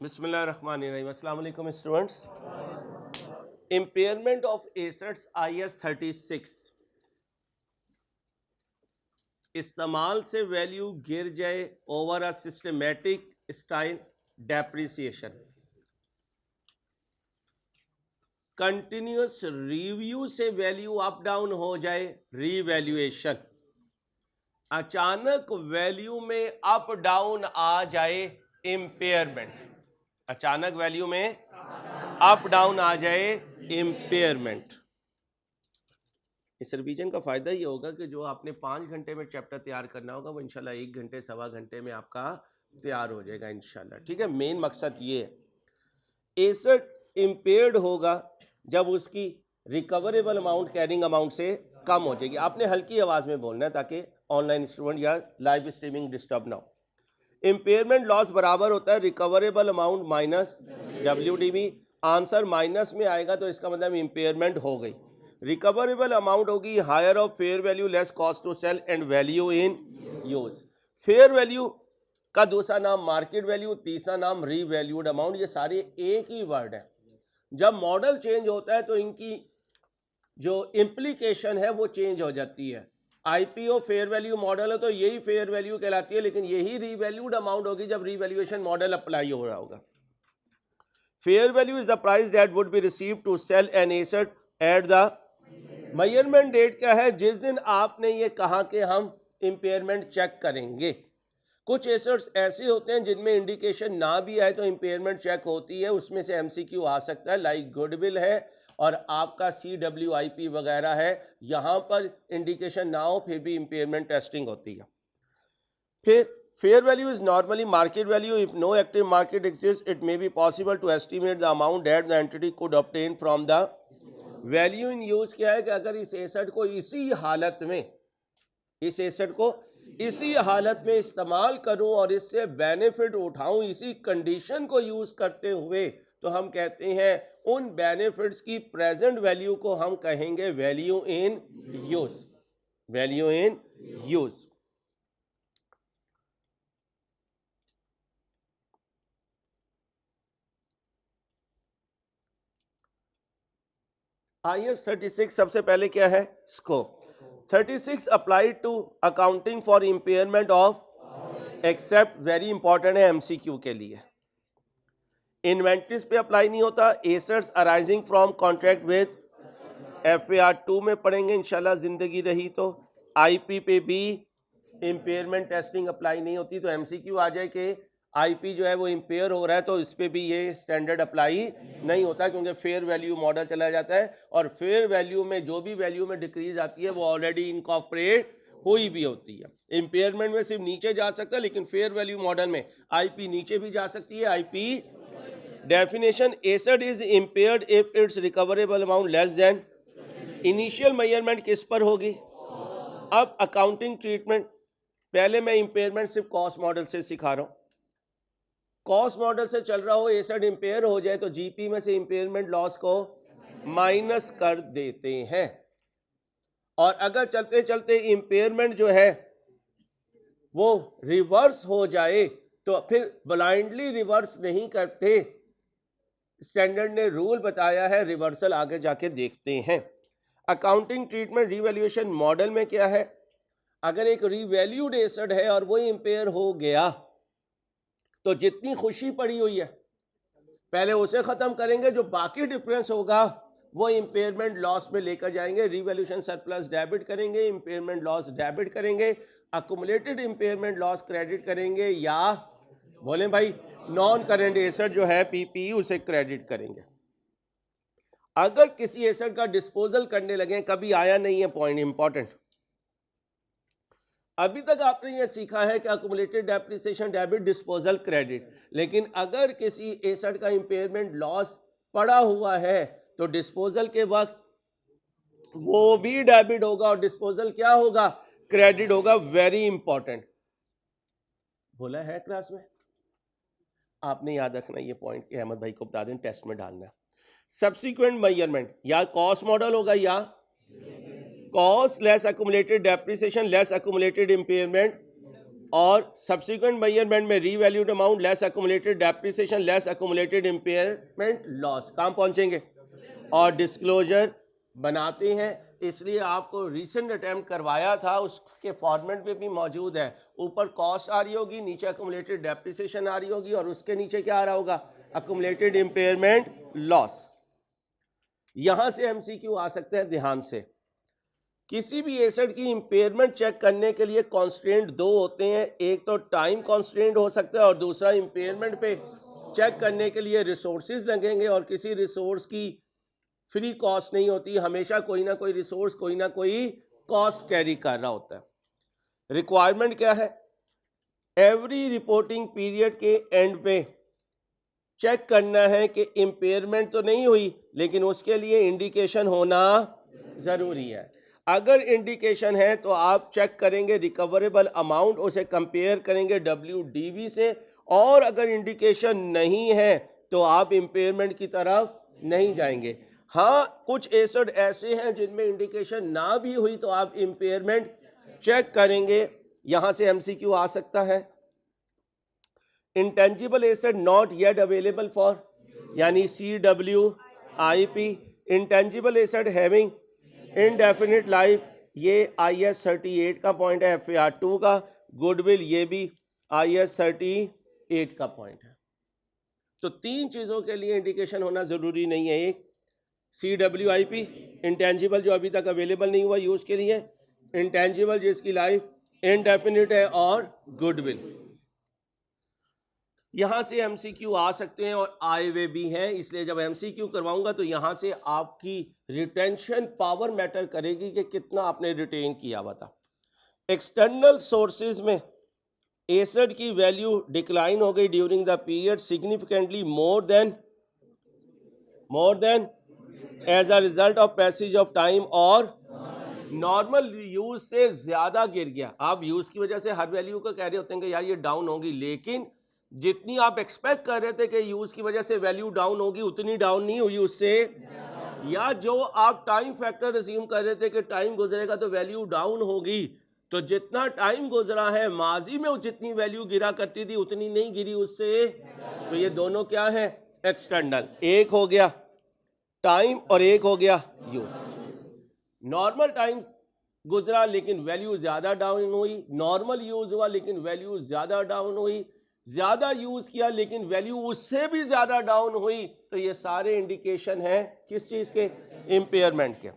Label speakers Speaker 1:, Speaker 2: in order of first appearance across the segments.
Speaker 1: बिस्मिल्लाहिर्रहमानिर्रहीम। अस्सलाम वालेकुम students. Impairment of assets IS 36। इस्तेमाल से वैल्यू गिर जाए over a systematic style depreciation. Continuous review से वैल्यू अप डाउन हो जाए रीवैल्यूएशन। अचानक वैल्यू में अप डाउन आ जाए इम्पेयरमेंट। अचानक वैल्यू में अप डाउन आ जाए इम्पेयरमेंट। इस रिवीजन का फायदा ये होगा कि जो आपने 5 घंटे में चैप्टर तैयार करना होगा वो इंशाल्लाह 1 घंटे सवा घंटे में आपका तैयार हो जाएगा इंशाल्लाह। ठीक है, मेन मकसद ये है। एसेट इम्पेयर्ड होगा जब उसकी रिकवरेबल अमाउंट कैरिंग अमाउंट से कम हो जाएगी। आपने हल्की आवाज में बोलना है ताकि ऑनलाइन स्टूडेंट या लाइव स्ट्रीमिंग डिस्टर्ब ना हो। इम्पेयरमेंट लॉस बराबर होता है recoverable amount minus WDV। Answer minus में आएगा तो इसका मतलब इम्पेयरमेंट हो गई। रिकवरेबल अमाउंट होगी higher of fair value less cost to sell and value in use. Fair value का दूसरा नाम मार्केट वैल्यू, तीसरा नाम रीवैल्यूड अमाउंट। ये सारे एक ही वर्ड है। जब मॉडल चेंज होता है तो इनकी जो इम्प्लीकेशन है वो चेंज हो जाती है। IPO फेयर वैल्यू मॉडल है तो यही फेयर वैल्यू कहलाती है, लेकिन यही रीवैल्यूड अमाउंट होगी जब रीवैल्यूएशन मॉडल अप्लाई हो रहा होगा। Fair value is the price that would be received to sell an asset at the measurement date. क्या है? जिस दिन आपने ये कहा कि हम इंपेयरमेंट चेक करेंगे। कुछ एसेट्स ऐसे होते हैं जिनमें इंडिकेशन ना भी आए तो इंपेयरमेंट चेक होती है। उसमें से MCQ आ सकता है, लाइक गुडविल है और आपका CWIP वगैरह है। यहां पर इंडिकेशन ना हो फिर भी इंपेयरमेंट टेस्टिंग होती है। फिर fair value is normally market value. If no active market exists, it may be possible to estimate the amount that the entity could obtain from the value in use। क्या है कि अगर इस asset को इसी हालत में इस्तेमाल करूं और इससे बेनिफिट उठाऊं इसी कंडीशन को यूज करते हुए, तो हम कहते हैं उन बेनिफिट्स की प्रेजेंट वैल्यू को हम कहेंगे value in use. Value in use. IS 36 सबसे पहले क्या है? Scope. 36 applied to accounting for impairment of except, very important है MCQ के लिए। इन्वेंटरीज पे अप्लाई नहीं होता। Assets arising from contract with FAR 2 में पढ़ेंगे इंशाल्लाह जिंदगी रही तो। IP पे भी इंपेयरमेंट टेस्टिंग अप्लाई नहीं होती। तो MCQ आ जाए कि IP जो है वो इंपेयर हो रहा है तो इस पर भी ये स्टैंडर्ड अप्लाई नहीं होता, क्योंकि फेयर वैल्यू मॉडल चला जाता है और फेयर वैल्यू में जो भी वैल्यू में डिक्रीज आती है वो ऑलरेडी इनकॉर्पोरेट हुई भी होती है। इंपेयरमेंट में सिर्फ नीचे जा सकता है, लेकिन फेयर वैल्यू मॉडल में IP नीचे भी जा सकती है। IP definition, asset is impaired if it's recoverable amount less than. Initial measurement किस पर होगी? अब अकाउंटिंग ट्रीटमेंट, पहले मैं इंपेयरमेंट सिर्फ कॉस्ट मॉडल से सिखा रहा हूं। कॉस्ट मॉडल से चल रहा हो, एसेट इंपेयर हो जाए तो GP में से इंपेयरमेंट लॉस को माइनस कर देते हैं। और अगर चलते चलते इंपेयरमेंट जो है वो रिवर्स हो जाए तो फिर ब्लाइंडली रिवर्स नहीं करते। स्टैंडर्ड ने रूल बताया है, रिवर्सल आगे जाके देखते हैं। अकाउंटिंग ट्रीटमेंट रिवैल्यूएशन मॉडल में क्या है? अगर एक रिवैल्यूड एसेट है और वो इंपेयर हो गया तो जितनी खुशी पड़ी हुई है पहले उसे खत्म करेंगे, जो बाकी डिफरेंस होगा वो इंपेयरमेंट लॉस में लेकर जाएंगे। रिवैल्यूएशन सरप्लस डेबिट करेंगे, इंपेयरमेंट लॉस डेबिट करेंगे, अक्यूमुलेटेड इंपेयरमेंट लॉस क्रेडिट करेंगे, या बोले भाई नॉन करेंट एसेट जो है PPE उसे क्रेडिट करेंगे। अगर किसी एसेट का डिस्पोजल करने लगे, कभी आया नहीं है पॉइंट इंपॉर्टेंट, अभी तक आपने ये सीखा है कि accumulated depreciation debit, disposal credit, लेकिन अगर किसी एसेट का इंपेयरमेंट लॉस पड़ा हुआ है तो डिस्पोजल के वक्त वो भी डेबिट होगा और डिस्पोजल क्या होगा? क्रेडिट होगा। वेरी इंपॉर्टेंट, बोला है क्लास में, आपने याद रखना ये पॉइंट कि अहमद भाई को बता दें, टेस्ट में डालना है। सब्सिक्वेंट मेजरमेंट या कॉस्ट मॉडल होगा या cost less accumulated depreciation less accumulated impairment और सब्सिक्वेंट मेजरमेंट में revalued amount less accumulated depreciation less accumulated impairment loss, कहाँ पहुंचेंगे? और डिस्क्लोजर बनाते हैं, इसलिए आपको रिसेंट अटेम्प्ट करवाया था उसके फॉर्मेट में भी मौजूद है। ऊपर कॉस्ट आ रही होगी, नीचे एक्यूमुलेटेड डेप्रिसिएशन आ रही होगी और उसके नीचे क्या आ रहा होगा? Accumulated impairment loss. यहां से एमसीक्यू आ सकते हैं, ध्यान से। किसी भी एसेट की इम्पेयरमेंट चेक करने के लिए कॉन्स्ट्रेंट दो होते हैं, एक तो टाइम कॉन्स्ट्रेंट हो सकता है और दूसरा इम्पेयरमेंट पे चेक करने के लिए रिसोर्सेज लगेंगे। और किसी रिसोर्स की फ्री कॉस्ट नहीं होती, हमेशा कोई ना कोई रिसोर्स कोई ना कोई कॉस्ट कैरी कर रहा होता है। रिक्वायरमेंट क्या है? एवरी रिपोर्टिंग पीरियड के एंड पे चेक करना है कि इम्पेयरमेंट तो नहीं हुई, लेकिन उसके लिए इंडिकेशन होना जरूरी है। अगर इंडिकेशन है तो आप चेक करेंगे रिकवरेबल अमाउंट, उसे कंपेयर करेंगे WDV से, और अगर इंडिकेशन नहीं है तो आप इम्पेयरमेंट की तरफ नहीं जाएंगे। हाँ, कुछ एसेट ऐसे हैं जिनमें इंडिकेशन ना भी हुई तो आप इम्पेयरमेंट चेक करेंगे। यहां से MCQ आ सकता है। Intangible asset not yet available for, यानी CWIP। Intangible asset having indefinite life, ये IS 38 का पॉइंट है, FAR 2 का। गुडविल, ये भी IS 38 का पॉइंट है। तो तीन चीजों के लिए इंडिकेशन होना जरूरी नहीं है। एक CWIP, इंटेंजिबल जो अभी तक अवेलेबल नहीं हुआ यूज के लिए, इंटेंजिबल जिसकी लाइफ इनडेफिनिट है, और गुडविल। यहां से MCQ आ सकते हैं और आए हुए भी हैं, इसलिए जब MCQ करवाऊंगा तो यहां से आपकी रिटेंशन पावर मैटर करेगी कि कितना आपने रिटेन किया हुआ था। एक्सटर्नल सोर्सेज में एसेट की वैल्यू डिक्लाइन हो गई during the period significantly more than as a result of passage of time, और नॉर्मल यूज से ज्यादा गिर गया। आप यूज की वजह से हर वैल्यू को कह रहे होते हैं कि यार ये डाउन होगी, लेकिन जितनी आप एक्सपेक्ट कर रहे थे कि यूज की वजह से वैल्यू डाउन होगी, उतनी डाउन नहीं हुई उससे, या जो आप टाइम फैक्टर अज्यूम कर रहे थे कि टाइम गुजरेगा तो वैल्यू डाउन होगी, तो जितना टाइम गुजरा है माजी में जितनी वैल्यू गिरा करती थी उतनी नहीं गिरी उससे। तो ये दोनों क्या है? एक्सटर्नल। एक हो गया टाइम और एक हो गया यूज। नॉर्मल टाइम्स गुजरा लेकिन वैल्यू ज्यादा डाउन हुई, नॉर्मल यूज हुआ लेकिन वैल्यू ज्यादा डाउन हुई, ज्यादा यूज किया लेकिन वैल्यू उससे भी ज्यादा डाउन हुई। तो ये सारे इंडिकेशन है किस चीज के? इंपेयरमेंट के।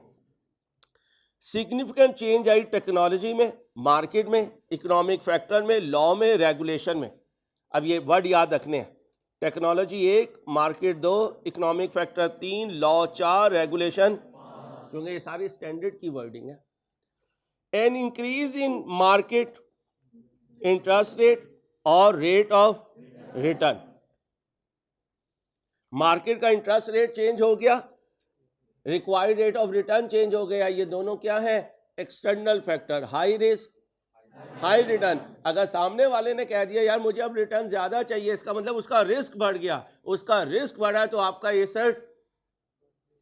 Speaker 1: सिग्निफिकेंट चेंज आई टेक्नोलॉजी में, मार्केट में, इकोनॉमिक फैक्टर में, लॉ में, रेगुलेशन में। अब ये वर्ड याद रखने हैं, technology 1, market 2, economic factor 3, law 4, regulation, क्योंकि ये सारी स्टैंडर्ड की वर्डिंग है। An increase in market interest rate और रेट ऑफ रिटर्न, मार्केट का इंटरेस्ट रेट चेंज हो गया, required rate of return change हो गया। ये दोनों क्या है? External factor. High risk high return, अगर सामने वाले ने कह दिया यार मुझे अब रिटर्न ज्यादा चाहिए, इसका मतलब उसका रिस्क बढ़ गया, उसका रिस्क बढ़ा तो आपका एसेट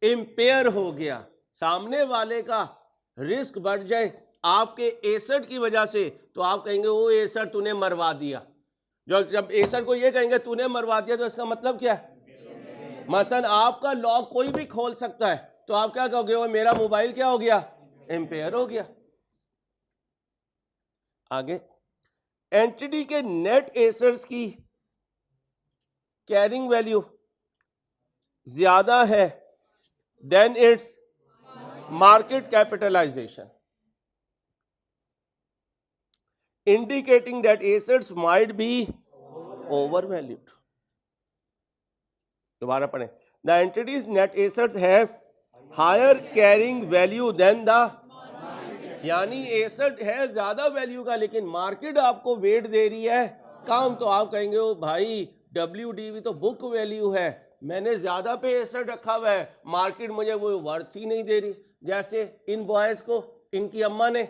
Speaker 1: इंपेयर हो गया। सामने वाले का रिस्क बढ़ जाए आपके एसेट की वजह से तो आप कहेंगे वो एसेट तूने मरवा दिया। जब एसेट को ये कहेंगे तूने मरवा दिया तो इसका मतलब क्या है? मसलन आपका लॉक कोई भी खोल सकता है, तो आप क्या कहोगे? वो मेरा मोबाइल क्या हो गया? इंपेयर हो गया। आगे, एंटिटी के नेट एसेट्स की कैरिंग वैल्यू ज्यादा है than its market capitalization, indicating that assets might be overvalued. दोबारा पढ़ें, the entity's net assets have higher carrying value than the, यानी एसेट है ज्यादा वैल्यू का लेकिन मार्केट आपको वेट दे रही है कम, तो आप कहेंगे ओ भाई WDV तो बुक वैल्यू है, मैंने ज्यादा पे एसेट रखा हुआ है, मार्केट मुझे वो वर्थ ही नहीं दे रही। जैसे इन बॉयज को इनकी अम्मा ने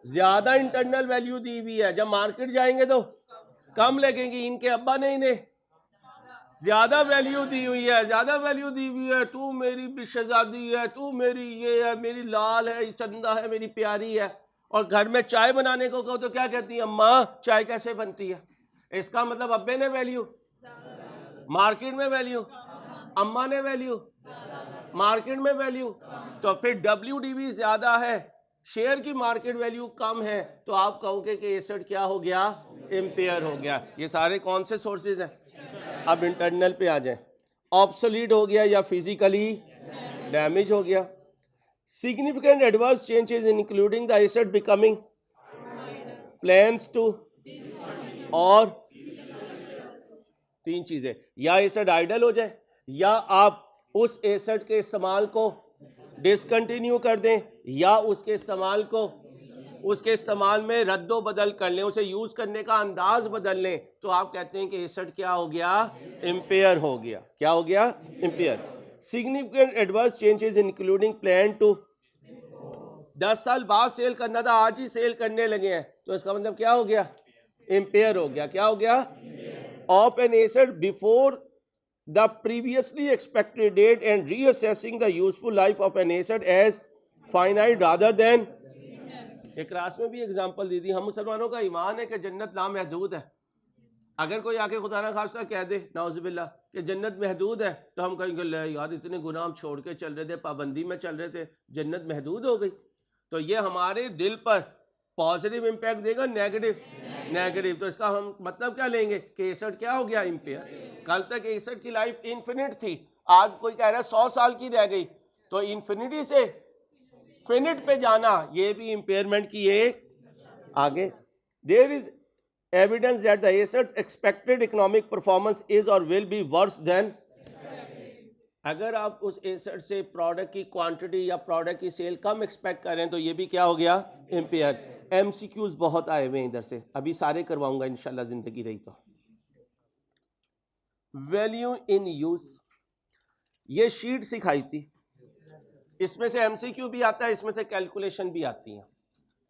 Speaker 1: ज्यादा इंटरनल वैल्यू दी हुई है, जब मार्केट जाएंगे तो कम लगेगी। इनके अब्बा ने इन्हें ज्यादा वैल्यू दी हुई है, ज्यादा वैल्यू दी हुई है, तू मेरी शहजादी है, तू मेरी ये है, मेरी लाल है, चंदा है, मेरी प्यारी है। और घर में चाय बनाने को कहो तो क्या कहती है, अम्मा चाय कैसे बनती है? इसका मतलब अब्बे ने वैल्यू, मार्केट में वैल्यू, अम्मा ने वैल्यू, मार्केट में वैल्यू। तो फिर WDV ज्यादा है, शेयर की मार्केट वैल्यू कम है, तो आप कहोगे कि एसेट क्या हो गया, इम्पेयर हो गया। ये सारे कौन से सोर्सेज हैं? अब इंटरनल पे आ जाए। ऑब्सोलीट हो गया या फिजिकली डैमेज हो गया। Significant adverse changes including the asset becoming plans to, और तीन चीजें, या एसेट आइडल हो जाए, या आप उस एसेट के इस्तेमाल को डिसकंटिन्यू कर दें, या उसके इस्तेमाल में रद्दो बदल कर लें, उसे यूज करने का अंदाज बदल लें, तो आप कहते हैं कि एसेट क्या हो गया, इम्पेयर हो गया। क्या हो गया, impair. Significant adverse changes including plan to, 10 साल बाद सेल करना था, आज ही सेल करने लगे हैं, तो इसका मतलब क्या हो गया, इम्पेयर हो गया। क्या हो गया, of an asset before the previously expected date and reassessing the useful life of an asset as finite rather than, एक क्लास में भी एग्जांपल दी थी। हम मुसलमानों का ईमान है कि जन्नत लामहदूद है। अगर कोई आके खुदा ना खास्ता कह दे नाउजुबिल्लाह कि जन्नत महदूद है, तो हम कहेंगे ले यार इतने गुनाह हम छोड़ के चल रहे थे, पाबंदी में चल रहे थे, जन्नत महदूद हो गई। तो ये हमारे दिल पर पॉजिटिव इंपैक्ट देगा, नेगेटिव। तो इसका हम मतलब क्या लेंगे कि एसेट क्या हो गया, इम्पेयर। कल तक एसेट की लाइफ इन्फिनिट थी, आज कोई कह रहा है 100 साल की रह गई, तो इन्फिनिटी से फिनिट पे जाना ये भी इम्पेयरमेंट की एक आगे। There is evidence that the asset's expected economic performance is और विल बी वर्स देन, अगर आप उस एसेट से प्रोडक्ट की क्वांटिटी या प्रोडक्ट की सेल कम एक्सपेक्ट करें तो ये भी क्या हो गया, इम्पेयर। MCQs बहुत आए हुए हैं इधर से, अभी सारे करवाऊंगा इंशाल्लाह जिंदगी रही तो। वैल्यू इन यूज, ये शीट सिखाई थी, इसमें से MCQ भी आता है, इसमें से कैलकुलेशन भी आती है।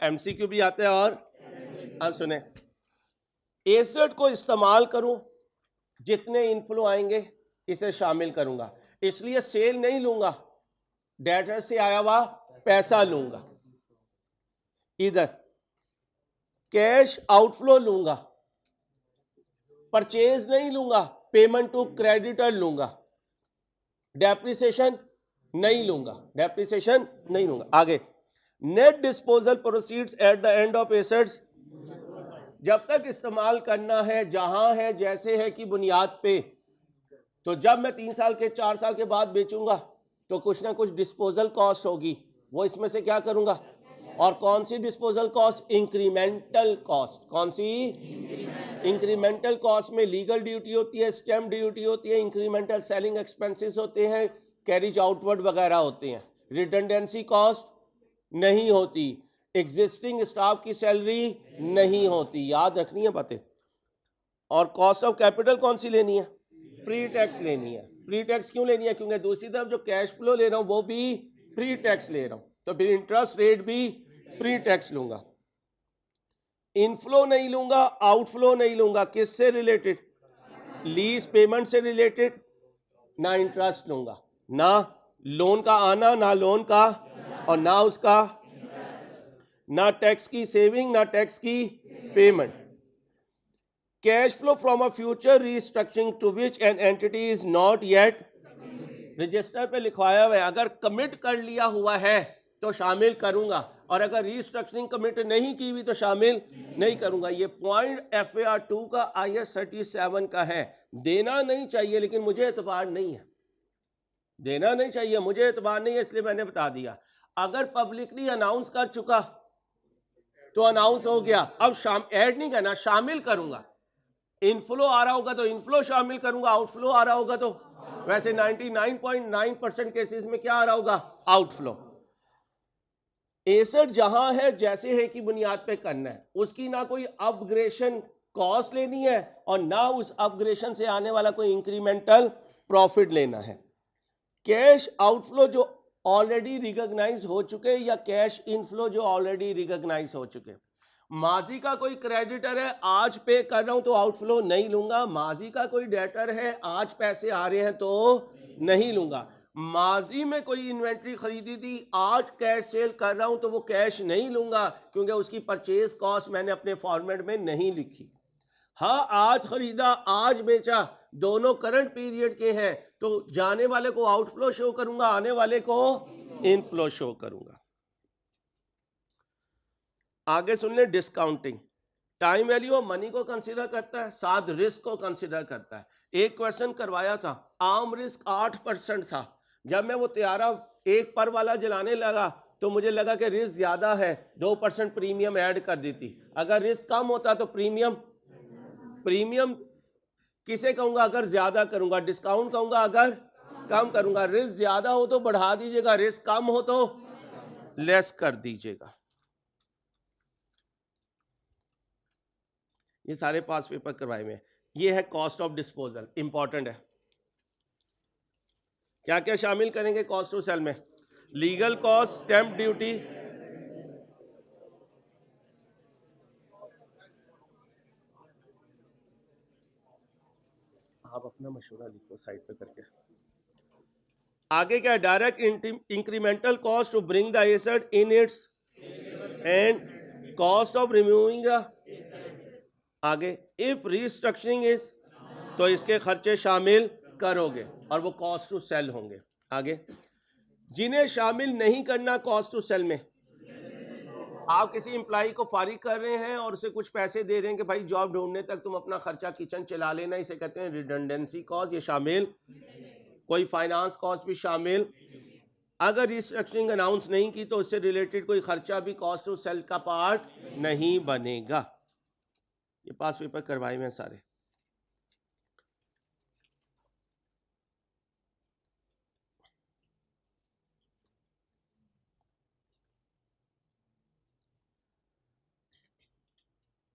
Speaker 1: MCQ भी आता है और अब सुने, एसेट को इस्तेमाल करूं, जितने इनफ्लो आएंगे इसे शामिल करूंगा, इसलिए सेल नहीं लूंगा, डेटर से आया हुआ पैसा लूंगा। इधर कैश आउटफ्लो लूंगा, परचेज नहीं लूंगा, पेमेंट टू क्रेडिटर लूंगा, डेप्रिसिएशन नहीं लूंगा, आगे net disposal proceeds at the end of assets, जब तक इस्तेमाल करना है, जहां है, जैसे है की बुनियाद पे, तो जब मैं 3 साल के 4 साल के बाद बेचूंगा तो कुछ ना कुछ डिस्पोजल कॉस्ट होगी, वो इसमें से क्या करूंगा। और कौन सी डिस्पोजल कॉस्ट, इंक्रीमेंटल कॉस्ट। कौन सी, इंक्रीमेंटल कॉस्ट में लीगल ड्यूटी होती है, स्टैम्प ड्यूटी होती है, इंक्रीमेंटल सेलिंग एक्सपेंसेस होते हैं, कैरिज आउटवर्ड वगैरह होते हैं, रिडंडेंसी कॉस्ट नहीं होती, एग्जिस्टिंग स्टाफ की सैलरी नहीं होती, याद रखनी है बातें। और कॉस्ट ऑफ कैपिटल कौन सी लेनी है, प्री टैक्स लेनी है। प्री टैक्स क्यों लेनी है, क्योंकि दूसरी तरफ जो कैश फ्लो ले रहा हूं वो भी प्री टैक्स ले रहा हूं, तो फिर इंटरेस्ट रेट भी प्री टैक्स लूंगा। इनफ्लो नहीं लूंगा, आउटफ्लो नहीं लूंगा, किससे रिलेटेड, लीज पेमेंट से रिलेटेड, ना इंटरेस्ट लूंगा, ना लोन का आना, ना लोन का, और ना उसका, ना टैक्स की सेविंग, ना टैक्स की payment. Cash flow from a future restructuring to which an entity is not yet, register पे लिखवाया हुआ है, अगर कमिट कर लिया हुआ है तो शामिल करूंगा, और अगर रीस्ट्रक्चरिंग कमिट नहीं की हुई तो शामिल नहीं करूंगा। ये पॉइंट FAR 2 का IS 37 का है। देना नहीं चाहिए लेकिन मुझे एतबार नहीं है, देना नहीं चाहिए, मुझे एतबार नहीं है, इसलिए मैंने बता दिया। अगर पब्लिकली अनाउंस कर चुका तो अनाउंस हो गया, अब ऐड नहीं करना, शामिल करूंगा। इनफ्लो आ रहा होगा तो इनफ्लो शामिल करूंगा, आउटफ्लो आ रहा होगा तो, वैसे 99.9% केसेस में क्या आ रहा होगा, आउटफ्लो। एसेट जहां है, जैसे है की बुनियाद पे करना है, उसकी ना कोई अपग्रेडेशन कॉस्ट लेनी है और ना उस अपग्रेडेशन से आने वाला कोई इंक्रीमेंटल प्रॉफिट लेना है। कैश आउटफ्लो जो ऑलरेडी रिकॉग्नाइज हो चुके या कैश इनफ्लो जो ऑलरेडी रिकॉग्नाइज हो चुके। माजी का कोई क्रेडिटर है, आज पे कर रहा हूं तो आउटफ्लो नहीं लूंगा, माजी का कोई डेटर है, आज पैसे आ रहे हैं तो नहीं लूंगा। माजी में कोई इन्वेंट्री खरीदी थी, आज कैश सेल कर रहा हूं तो वो कैश नहीं लूंगा क्योंकि उसकी परचेज कॉस्ट मैंने अपने फॉर्मेट में नहीं लिखी। हाँ, आज खरीदा आज बेचा, दोनों करंट पीरियड के हैं, तो जाने वाले को आउटफ्लो शो करूंगा, आने वाले को इनफ्लो शो करूंगा। आगे सुन ले, discounting time value of money को कंसीडर करता है, साथ रिस्क को कंसीडर करता है। एक क्वेश्चन करवाया था, आर्म रिस्क 8% था। जब मैं वो त्यारा एक पर वाला जलाने लगा तो मुझे लगा कि रिस्क ज्यादा है, 2% प्रीमियम ऐड कर दी थी। अगर रिस्क कम होता तो प्रीमियम किसे कहूंगा अगर ज्यादा करूंगा, डिस्काउंट कहूंगा अगर कम करूंगा। रिस्क ज्यादा हो तो बढ़ा दीजिएगा, रिस्क कम हो तो लेस कर दीजिएगा। ये सारे पास पेपर करवाए हुए हैं। ये है कॉस्ट ऑफ डिस्पोजल, इंपॉर्टेंट है। क्या क्या शामिल करेंगे कॉस्ट टू सेल में? लीगल कॉस्ट, स्टैंप ड्यूटी, आप अपना मशवरा लिखो साइड पे करके। आगे क्या है? Direct incremental cost to bring the asset in its and cost of removing the. आगे इफ रीस्ट्रक्चरिंग इज, तो इसके खर्चे शामिल करोगे और वो कॉस्ट टू सेल होंगे। आगे जिन्हें शामिल नहीं करना कॉस्ट टू सेल में, आप किसी एम्प्लॉय को फारिग कर रहे हैं और उसे कुछ पैसे दे रहे हैं कि भाई जॉब ढूंढने तक तुम अपना खर्चा किचन चला लेना, इसे कहते हैं रिडंडेंसी कॉस्ट, ये शामिल। कोई फाइनेंस कॉस्ट भी शामिल। अगर रिस्ट्रक्चरिंग अनाउंस नहीं की तो उससे रिलेटेड कोई खर्चा भी कॉस्ट टू सेल का पार्ट नहीं बनेगा। ये पास पेपर करवाए हुए हैं सारे।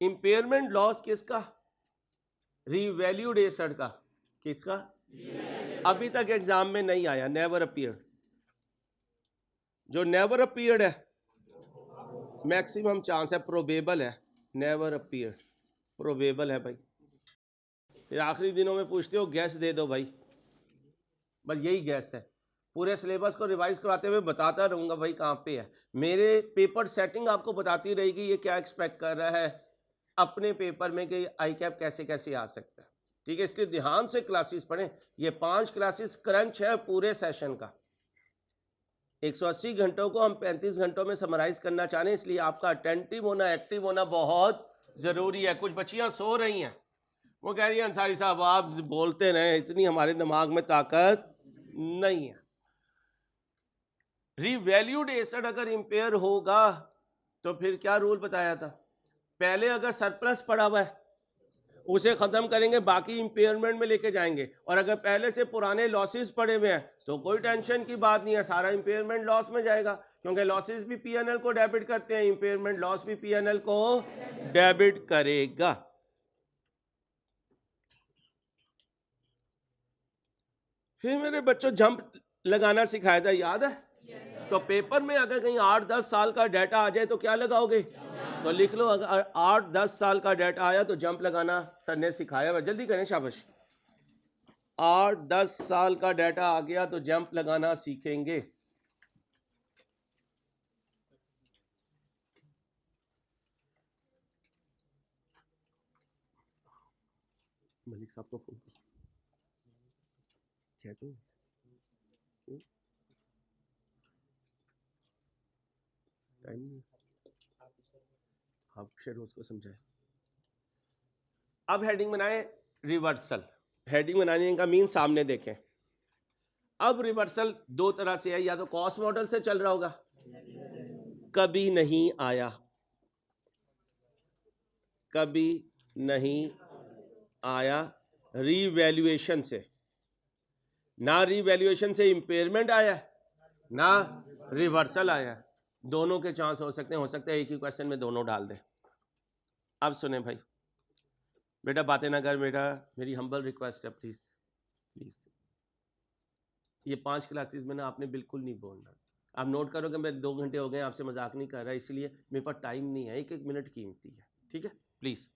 Speaker 1: इंपेयरमेंट लॉस किसका? रीवैल्यूड एसेट का। किसका? अभी तक एग्जाम में नहीं आया, नेवर अपीयर्ड। जो नेवर अपीयर्ड है, मैक्सिमम चांस है, प्रोबेबल है, नेवर अपीयर्ड प्रोबेबल है भाई। फिर आखिरी दिनों में पूछते हो गैस दे दो भाई, बस यही गैस है। पूरे सिलेबस को रिवाइज कराते हुए बताता रहूंगा भाई कहाँ पे है। मेरे पेपर सेटिंग आपको बताती रहेगी ये क्या एक्सपेक्ट कर रहा है अपने पेपर में कि आई कैप कैसे कैसे आ सकता है। ठीक है, इसलिए ध्यान से क्लासेस पढ़ें। ये 5 क्लासेस क्रंच है पूरे सेशन का। 180 घंटों को हम 35 घंटों में समराइज करना चाह रहे हैं, इसलिए आपका अटेंटिव होना, एक्टिव होना बहुत जरूरी है। कुछ बच्चियां सो रही हैं, वो कह रही है अंसारी साहब आप बोलते रहे, इतनी हमारे दिमाग में ताकत नहीं है। रीवैल्यूड एसेट अगर इंपेयर होगा तो फिर क्या रूल बताया था? पहले अगर सरप्लस पड़ा हुआ है उसे खत्म करेंगे, बाकी इंपेयरमेंट में लेके जाएंगे। और अगर पहले से पुराने लॉसेस पड़े हुए हैं तो कोई टेंशन की बात नहीं है, सारा इंपेयरमेंट लॉस में जाएगा, क्योंकि लॉसेस भी पीएनएल को डेबिट करते हैं, इंपेयरमेंट लॉस भी पीएनएल को डेबिट करेगा। फिर मेरे बच्चों जंप लगाना सिखाया था, याद है? तो पेपर में अगर कहीं 8-10 साल का डाटा आ जाए तो क्या लगाओगे? तो लिख लो, अगर 8-10 साल का डाटा आया तो जंप लगाना सर ने सिखाया हुआ। जल्दी करें, शाबाश। 8-10 साल का डाटा आ गया तो जंप लगाना सीखेंगे। मलिक साहब को फोन क्या तो टाइम नहीं, आप शेरोज को समझाए। अब हेडिंग बनाए रिवर्सल। हेडिंग बनाने का मीन सामने देखें। अब रिवर्सल दो तरह से है, या तो कॉस्ट मॉडल से चल रहा होगा, कभी नहीं आया, कभी नहीं आया रीवैल्यूएशन से, ना रीवैल्यूएशन से इंपेयरमेंट आया ना रिवर्सल आया। दोनों के चांस हो सकते हैं, हो सकता है एक ही क्वेश्चन में दोनों डाल दे। अब सुने भाई, बेटा बातें ना कर बेटा, मेरी हम्बल रिक्वेस्ट है, प्लीज प्लीज। ये 5 क्लासेस में ना आपने बिल्कुल नहीं बोलना। आप नोट करो कि मैं 2 घंटे हो गए आपसे मजाक नहीं कर रहा, इसलिए मेरे पास टाइम नहीं है, 1-1 मिनट कीमती है, ठीक है? प्लीज।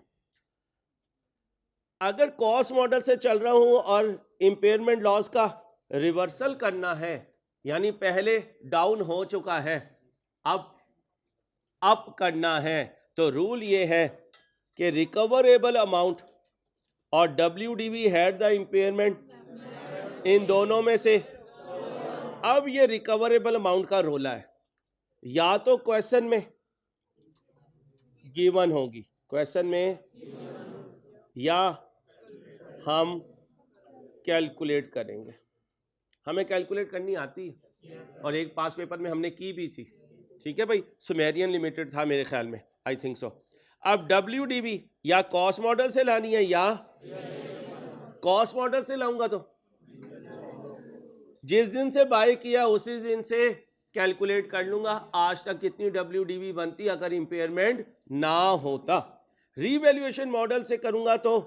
Speaker 1: अगर कॉस्ट मॉडल से चल रहा हूं और इंपेयरमेंट लॉस का रिवर्सल करना है, यानी पहले डाउन हो चुका है, अब अप करना है, तो रूल ये है कि रिकवरेबल अमाउंट और WDV हैड द इंपेयरमेंट, इन दोनों में से अब ये रिकवरेबल अमाउंट का रोला है, या तो क्वेश्चन में गिवन होगी, क्वेश्चन में, या हम कैलकुलेट करेंगे। हमें कैलकुलेट करनी आती है और एक पास पेपर में हमने की भी थी, ठीक है भाई, सुमेरियन लिमिटेड था मेरे ख्याल में, आई थिंक सो। अब WDV या कॉस्ट मॉडल से लानी है या कॉस्ट मॉडल से लाऊंगा तो जिस दिन से बाय किया उसी दिन से कैलकुलेट कर लूंगा आज तक कितनी WDV बनती अगर इंपेयरमेंट ना होता। रीवैल्यूएशन मॉडल से करूंगा तो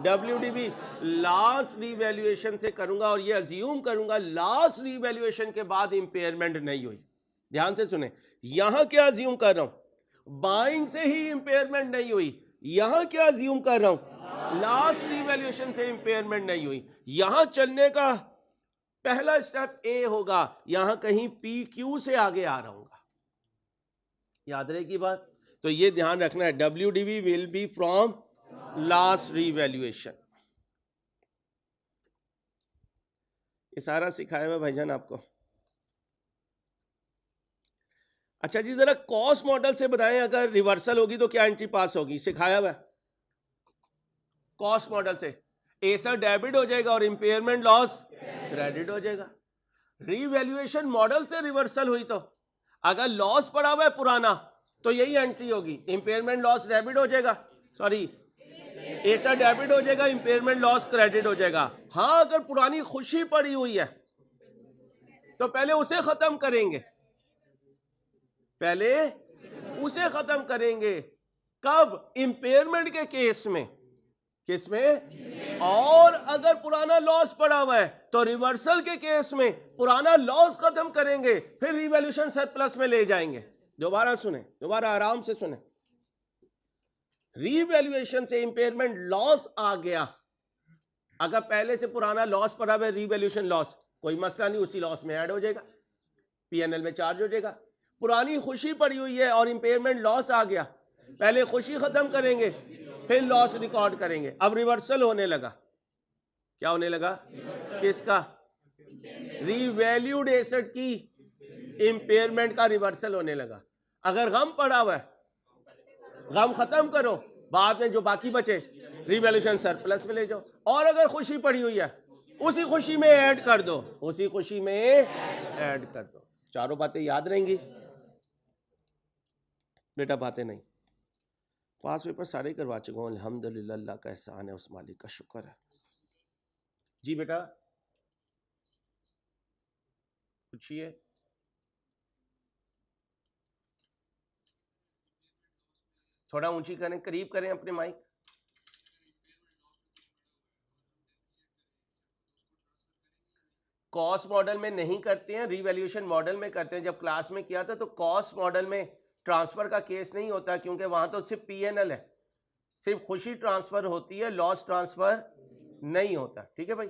Speaker 1: WDV लास्ट रीवैल्यूएशन से करूंगा और ये अज्यूम करूंगा लास्ट रीवैल्यूएशन के बाद इंपेयरमेंट नहीं हुई। ध्यान से सुने, यहां क्या अज्यूम कर रहा हूं, बाइंग से ही इंपेयरमेंट नहीं हुई, यहां क्या अज्यूम कर रहा हूं, लास्ट रीवैल्यूएशन से इंपेयरमेंट नहीं हुई। यहां चलने का पहला स्टेप ए होगा, यहां कहीं PQ से आगे आ रहा हूंगा, याद रहेगी बात। तो ये ध्यान रखना है, WDV will be from last revaluation. ये सारा सिखाया हुआ भाईजान आपको। अच्छा जी, जरा कॉस्ट मॉडल से बताएं, अगर रिवर्सल होगी तो क्या एंट्री पास होगी, सिखाया हुआ कॉस्ट मॉडल से। एसर डेबिट हो जाएगा और इंपेयरमेंट लॉस क्रेडिट हो जाएगा। रीवैल्यूएशन मॉडल से रिवर्सल हुई तो अगर लॉस पड़ा हुआ है पुराना तो यही एंट्री होगी, इंपेयरमेंट लॉस डेबिट हो जाएगा, सॉरी एसर डेबिट हो जाएगा, इंपेयरमेंट लॉस क्रेडिट हो जाएगा। हाँ, अगर पुरानी खुशी पड़ी हुई है तो पहले उसे खत्म करेंगे, पहले उसे खत्म करेंगे। कब? इंपेयरमेंट के केस में, किसमें? और अगर पुराना लॉस पड़ा हुआ है तो रिवर्सल के केस में पुराना लॉस खत्म करेंगे, फिर रिवैल्यूएशन सरप्लस में ले जाएंगे। दोबारा सुने, दोबारा आराम से सुने। रिवैल्यूएशन से इंपेयरमेंट लॉस आ गया, अगर पहले से पुराना लॉस पड़ा हुआ है, रिवैल्यूएशन लॉस, कोई मसला नहीं, उसी लॉस में ऐड हो जाएगा, PNL में चार्ज हो जाएगा। पुरानी खुशी पड़ी हुई है और इंपेयरमेंट लॉस आ गया, पहले खुशी खत्म करेंगे फिर लॉस रिकॉर्ड करेंगे। अब रिवर्सल होने लगा, क्या होने लगा? किसका? रीवैल्यूड एसेट की इंपेयरमेंट का रिवर्सल होने लगा। अगर गम पड़ा हुआ है, गम खत्म करो, बाद में जो बाकी बचे रिवैल्यूएशन सरप्लस में ले जाओ। और अगर खुशी पड़ी हुई है, उसी खुशी में ऐड कर दो, उसी खुशी में ऐड कर दो। चारों बातें याद रहेंगी बेटा? बातें नहीं, पास पेपर सारे करवा चुका हूं, अल्हम्दुलिल्लाह, अल्लाह का एहसान है, उस मालिक का शुक्र है। जी बेटा पूछिए। थोड़ा ऊंची करें, करीब करें अपने माइक। कॉस्ट मॉडल में नहीं करते हैं, रीवैल्यूएशन मॉडल में करते हैं। जब क्लास में किया था तो कॉस्ट मॉडल में ट्रांसफर का केस नहीं होता, क्योंकि वहां तो सिर्फ PNL है, सिर्फ खुशी ट्रांसफर होती है, लॉस ट्रांसफर नहीं होता। ठीक है भाई?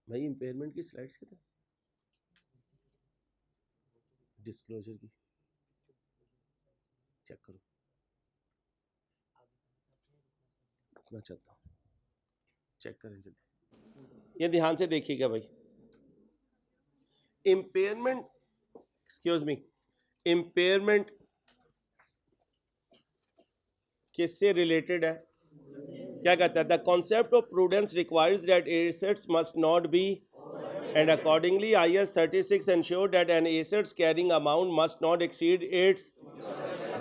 Speaker 1: भाई इंपेयरमेंट की स्लाइड्स कितने, डिस्क्लोजर की चेक करो, रुकना चाहता हूँ, चेक करें जल्दी। ये ध्यान से देखिएगा भाई, इंपेयरमेंट, एक्सक्यूज मी, इंपेयरमेंट किससे रिलेटेड है? क्या कहता है? The concept of prudence requires that assets must not be, and accordingly IAS 36 ensure that an assets carrying amount must not exceed its,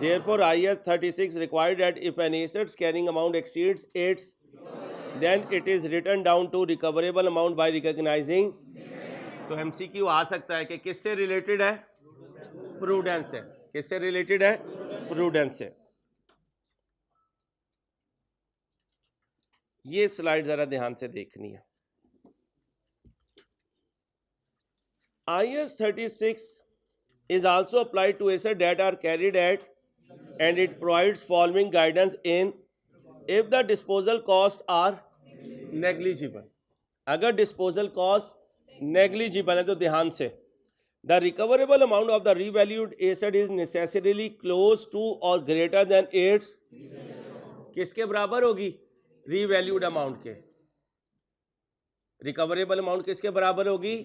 Speaker 1: therefore IAS 36 required that if an assets carrying amount exceeds its, then it is written down to recoverable amount by recognizing। तो MCQ आ सकता है कि किससे related है? Prudence से। किससे related है? Prudence से। ये स्लाइड जरा ध्यान से देखनी है। IAS 36 is also applied to assets that are carried at and it provides following guidance in if the disposal costs are negligible. अगर डिस्पोजल कॉस्ट नेग्लिजिबल है तो ध्यान से the recoverable amount of the revalued asset is necessarily close to और greater than its किसके बराबर होगी? Revalued amount के। रिकवरेबल अमाउंट किसके बराबर होगी?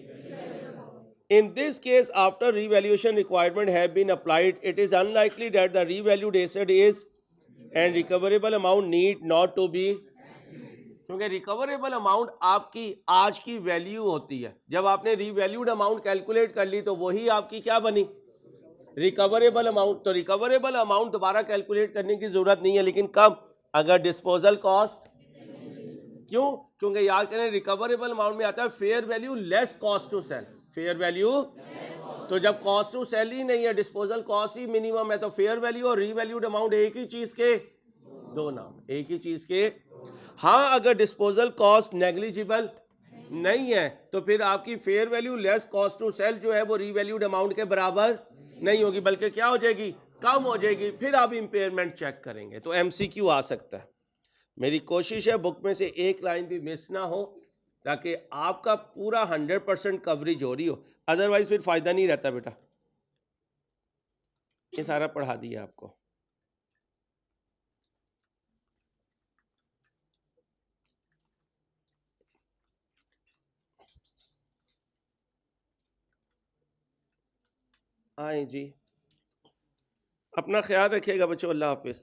Speaker 1: In this case, after revaluation requirement have been applied, it is unlikely that the revalued asset is and recoverable amount need not to be, क्योंकि recoverable amount आपकी आज की वैल्यू होती है। जब आपने रीवैल्यूड अमाउंट कैलकुलेट कर ली तो वही आपकी क्या बनी? Recoverable amount. तो रिकवरेबल अमाउंट दोबारा कैलकुलेट करने की जरूरत नहीं है, लेकिन कब? अगर डिस्पोजल कॉस्ट। क्यों? क्योंकि याद करें रिकवरेबल अमाउंट में आता है fair value less cost to sell. Fair value, तो जब कॉस्ट टू सेल ही नहीं है, डिस्पोजल कॉस्ट ही मिनिमम है, तो फेयर वैल्यू और रीवैल्यूड अमाउंट एक ही चीज के दो नाम, एक ही चीज के। हाँ, अगर डिस्पोजल कॉस्ट नेग्लिजिबल नहीं है तो फिर आपकी fair value less cost to sell जो है वो रीवैल्यूड अमाउंट के बराबर नहीं होगी, बल्कि क्या हो जाएगी? कम हो जाएगी। फिर आप इंपेयरमेंट चेक करेंगे। तो एमसीक्यू आ सकता है। मेरी कोशिश है बुक में से एक लाइन भी मिस ना हो, ताकि आपका पूरा 100% कवरेज हो रही हो, अदरवाइज फिर फायदा नहीं रहता बेटा। ये सारा पढ़ा दिया आपको। आए जी, अपना ख्याल रखिएगा बच्चों। अल्लाह हाफिज।